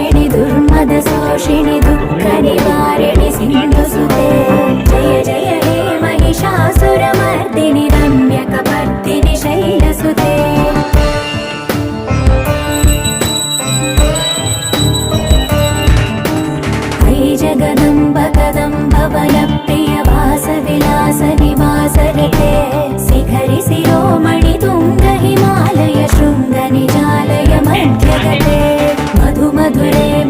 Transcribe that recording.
नाशिनि दुर्मदशोषिणि दुःखनिवारिणि सिन्धुसुते जय जय हे महिषासुरमर्दिनि रम्यकपर्दिनि शैलसुते जगदम्ब कदम्ब वनप्रिय वासविलास निवासरते शिखरि शिरोमणि तुङ्ग हिमालय शृङ्ग निजालय मध्यगते मधु मधुरे